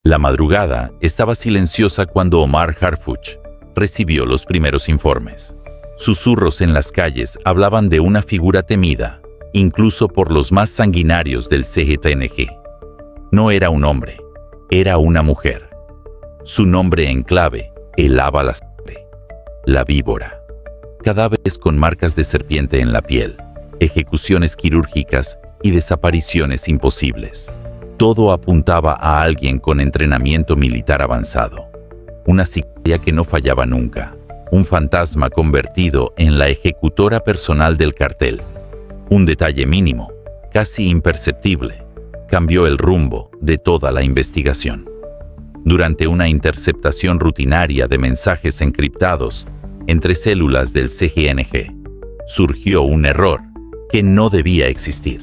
La madrugada estaba silenciosa cuando Omar Harfuch recibió los primeros informes. Susurros en las calles hablaban de una figura temida, incluso por los más sanguinarios del CGTNG. No era un hombre, era una mujer. Su nombre en clave helaba la sangre: la víbora. Cadáveres con marcas de serpiente en la piel, ejecuciones quirúrgicas y desapariciones imposibles. Todo apuntaba a alguien con entrenamiento militar avanzado. Una sicaria que no fallaba nunca. Un fantasma convertido en la ejecutora personal del cartel. Un detalle mínimo, casi imperceptible, cambió el rumbo de toda la investigación. Durante una interceptación rutinaria de mensajes encriptados entre células del CGNG, surgió un error que no debía existir.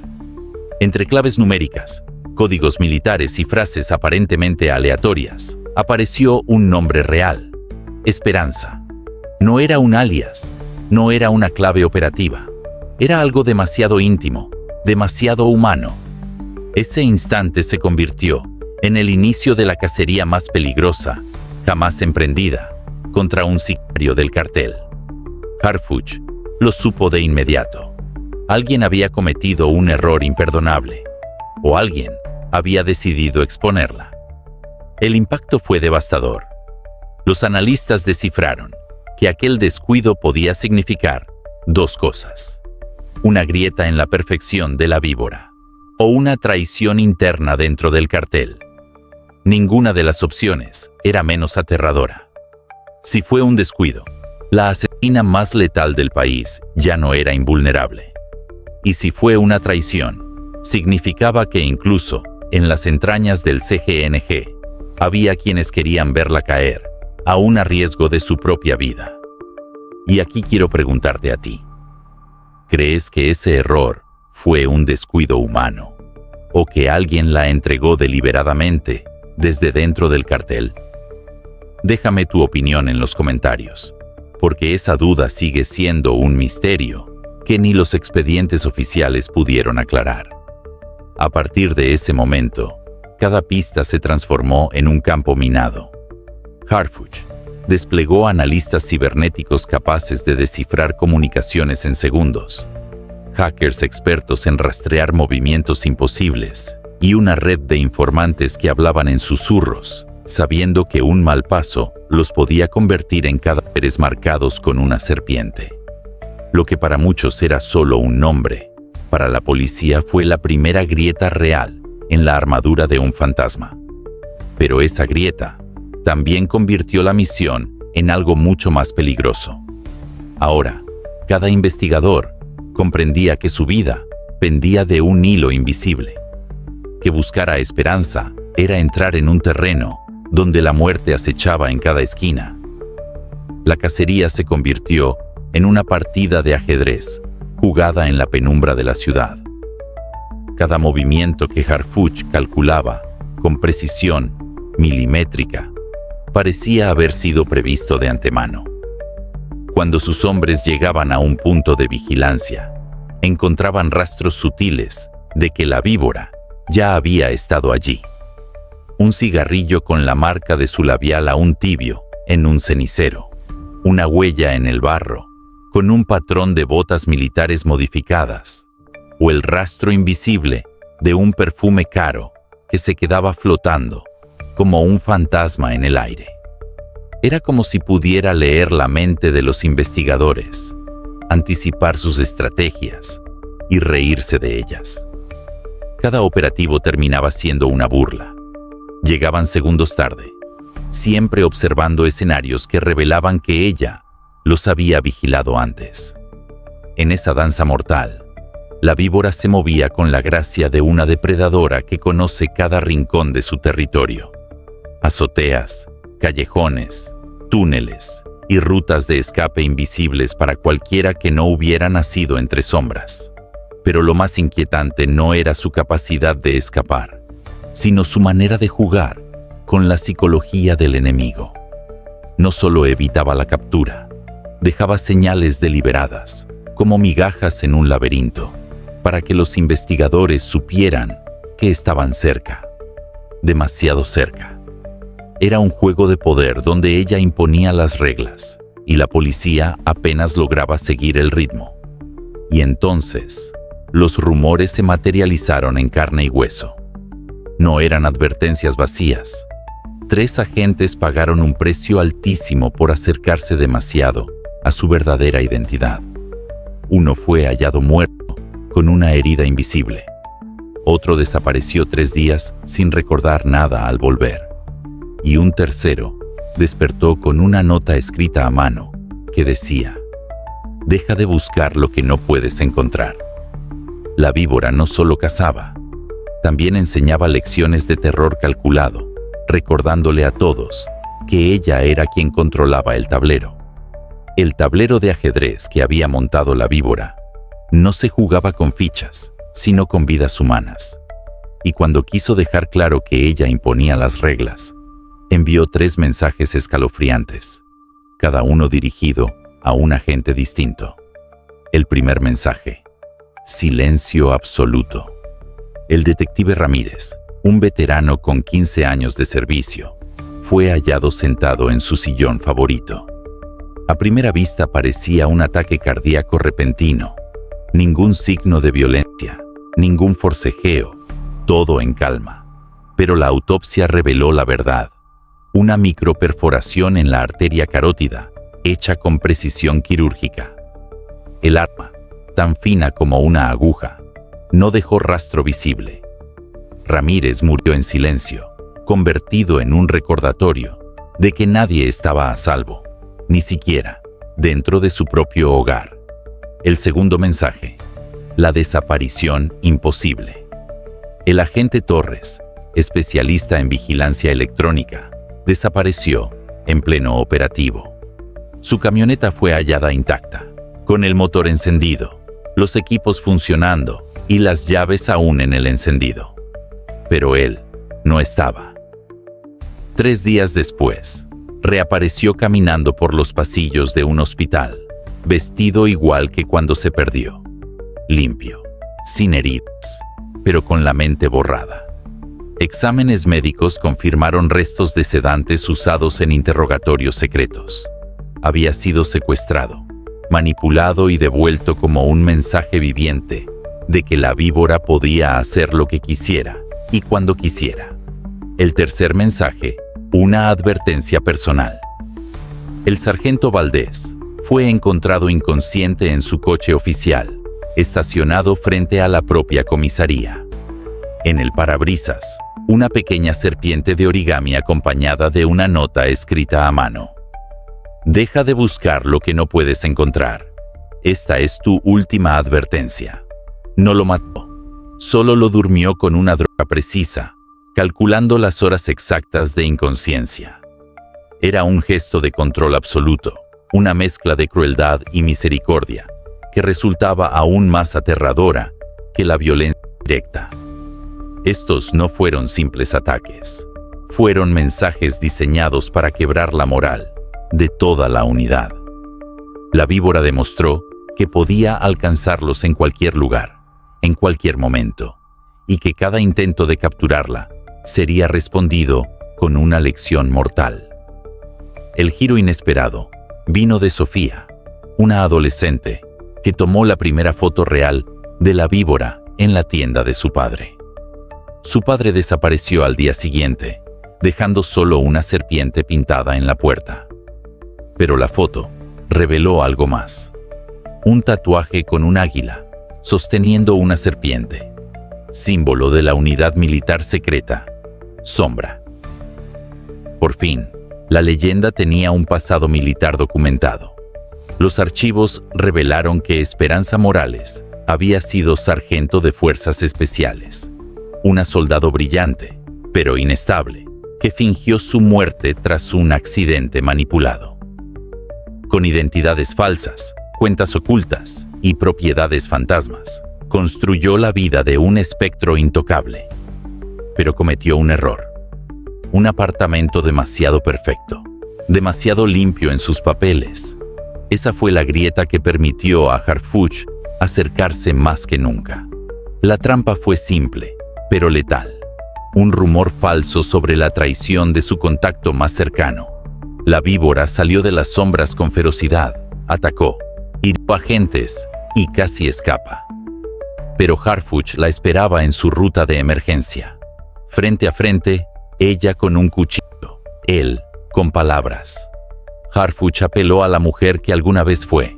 Entre claves numéricas, códigos militares y frases aparentemente aleatorias, apareció un nombre real: Esperanza. No era un alias, no era una clave operativa. Era algo demasiado íntimo, demasiado humano. Ese instante se convirtió en el inicio de la cacería más peligrosa jamás emprendida contra un sicario del cartel. Harfuch lo supo de inmediato. Alguien había cometido un error imperdonable, o alguien había decidido exponerla. El impacto fue devastador. Los analistas descifraron que aquel descuido podía significar dos cosas: una grieta en la perfección de la víbora, o una traición interna dentro del cartel. Ninguna de las opciones era menos aterradora. Si fue un descuido, la asesina más letal del país ya no era invulnerable. Y si fue una traición, significaba que incluso en las entrañas del CGNG había quienes querían verla caer, aún a riesgo de su propia vida. Y aquí quiero preguntarte a ti: ¿crees que ese error fue un descuido humano, o que alguien la entregó deliberadamente desde dentro del cartel? Déjame tu opinión en los comentarios, porque esa duda sigue siendo un misterio que ni los expedientes oficiales pudieron aclarar. A partir de ese momento, cada pista se transformó en un campo minado. Harfuch desplegó analistas cibernéticos capaces de descifrar comunicaciones en segundos, hackers expertos en rastrear movimientos imposibles y una red de informantes que hablaban en susurros, sabiendo que un mal paso los podía convertir en cadáveres marcados con una serpiente. Lo que para muchos era solo un nombre, para la policía fue la primera grieta real en la armadura de un fantasma. Pero esa grieta también convirtió la misión en algo mucho más peligroso. Ahora, cada investigador comprendía que su vida pendía de un hilo invisible. Que buscar a Esperanza era entrar en un terreno donde la muerte acechaba en cada esquina. La cacería se convirtió en una partida de ajedrez jugada en la penumbra de la ciudad. Cada movimiento que Harfuch calculaba con precisión milimétrica parecía haber sido previsto de antemano. Cuando sus hombres llegaban a un punto de vigilancia, encontraban rastros sutiles de que la víbora ya había estado allí. Un cigarrillo con la marca de su labial aún tibio en un cenicero, una huella en el barro con un patrón de botas militares modificadas, o el rastro invisible de un perfume caro que se quedaba flotando como un fantasma en el aire. Era como si pudiera leer la mente de los investigadores, anticipar sus estrategias y reírse de ellas. Cada operativo terminaba siendo una burla. Llegaban segundos tarde, siempre observando escenarios que revelaban que ella los había vigilado antes. En esa danza mortal, la víbora se movía con la gracia de una depredadora que conoce cada rincón de su territorio. Azoteas, callejones, túneles y rutas de escape invisibles para cualquiera que no hubiera nacido entre sombras. Pero lo más inquietante no era su capacidad de escapar, sino su manera de jugar con la psicología del enemigo. No solo evitaba la captura, dejaba señales deliberadas, como migajas en un laberinto, para que los investigadores supieran que estaban cerca, demasiado cerca. Era un juego de poder donde ella imponía las reglas y la policía apenas lograba seguir el ritmo. Y entonces, los rumores se materializaron en carne y hueso. No eran advertencias vacías. 3 agentes pagaron un precio altísimo por acercarse demasiado a su verdadera identidad. Uno fue hallado muerto con una herida invisible. Otro desapareció 3 días sin recordar nada al volver. Y un tercero despertó con una nota escrita a mano que decía: «Deja de buscar lo que no puedes encontrar». La víbora no solo cazaba, también enseñaba lecciones de terror calculado, recordándole a todos que ella era quien controlaba el tablero. El tablero de ajedrez que había montado la víbora no se jugaba con fichas, sino con vidas humanas. Y cuando quiso dejar claro que ella imponía las reglas, envió 3 mensajes escalofriantes, cada uno dirigido a un agente distinto. El primer mensaje: silencio absoluto. El detective Ramírez, un veterano con 15 años de servicio, fue hallado sentado en su sillón favorito. A primera vista parecía un ataque cardíaco repentino. Ningún signo de violencia, ningún forcejeo, todo en calma. Pero la autopsia reveló la verdad. Una microperforación en la arteria carótida, hecha con precisión quirúrgica. El arma, tan fina como una aguja, no dejó rastro visible. Ramírez murió en silencio, convertido en un recordatorio de que nadie estaba a salvo, ni siquiera dentro de su propio hogar. El segundo mensaje: la desaparición imposible. El agente Torres, especialista en vigilancia electrónica, desapareció en pleno operativo. Su camioneta fue hallada intacta, con el motor encendido, los equipos funcionando y las llaves aún en el encendido. Pero él no estaba. 3 días después, reapareció caminando por los pasillos de un hospital, vestido igual que cuando se perdió. Limpio, sin heridas, pero con la mente borrada. Exámenes médicos confirmaron restos de sedantes usados en interrogatorios secretos. Había sido secuestrado, manipulado y devuelto como un mensaje viviente de que la víbora podía hacer lo que quisiera y cuando quisiera. El tercer mensaje: una advertencia personal. El sargento Valdés fue encontrado inconsciente en su coche oficial, estacionado frente a la propia comisaría. En el parabrisas, una pequeña serpiente de origami acompañada de una nota escrita a mano. Deja de buscar lo que no puedes encontrar. Esta es tu última advertencia. No lo mató, solo lo durmió con una droga precisa, calculando las horas exactas de inconsciencia. Era un gesto de control absoluto, una mezcla de crueldad y misericordia, que resultaba aún más aterradora que la violencia directa. Estos no fueron simples ataques, fueron mensajes diseñados para quebrar la moral de toda la unidad. La víbora demostró que podía alcanzarlos en cualquier lugar, en cualquier momento, y que cada intento de capturarla sería respondido con una lección mortal. El giro inesperado vino de Sofía, una adolescente que tomó la primera foto real de la víbora en la tienda de su padre. Su padre desapareció al día siguiente, dejando solo una serpiente pintada en la puerta. Pero la foto reveló algo más. Un tatuaje con un águila, sosteniendo una serpiente, símbolo de la unidad militar secreta, Sombra. Por fin, la leyenda tenía un pasado militar documentado. Los archivos revelaron que Esperanza Morales había sido sargento de fuerzas especiales, una soldado brillante, pero inestable, que fingió su muerte tras un accidente manipulado. Con identidades falsas, cuentas ocultas y propiedades fantasmas, construyó la vida de un espectro intocable. Pero cometió un error. Un apartamento demasiado perfecto, demasiado limpio en sus papeles. Esa fue la grieta que permitió a Harfuch acercarse más que nunca. La trampa fue simple, pero letal. un rumor falso sobre la traición de su contacto más cercano. La víbora salió de las sombras con ferocidad, atacó, hirió a agentes y casi escapa. Pero Harfuch la esperaba en su ruta de emergencia. Frente a frente, ella con un cuchillo, él con palabras. Harfuch apeló a la mujer que alguna vez fue,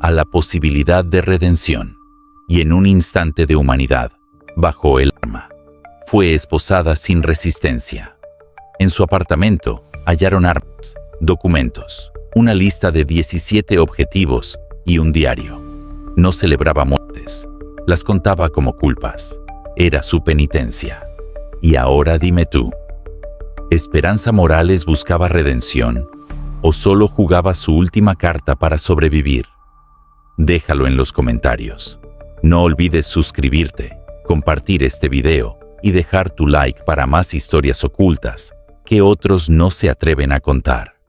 a la posibilidad de redención, y en un instante de humanidad, bajó el arma. Fue esposada sin resistencia. En su apartamento hallaron armas, documentos, una lista de 17 objetivos y un diario. No celebraba muertes, las contaba como culpas. Era su penitencia. Y ahora dime tú, ¿Esperanza Morales buscaba redención o solo jugaba su última carta para sobrevivir? Déjalo en los comentarios. No olvides suscribirte, compartir este video y dejar tu like para más historias ocultas que otros no se atreven a contar.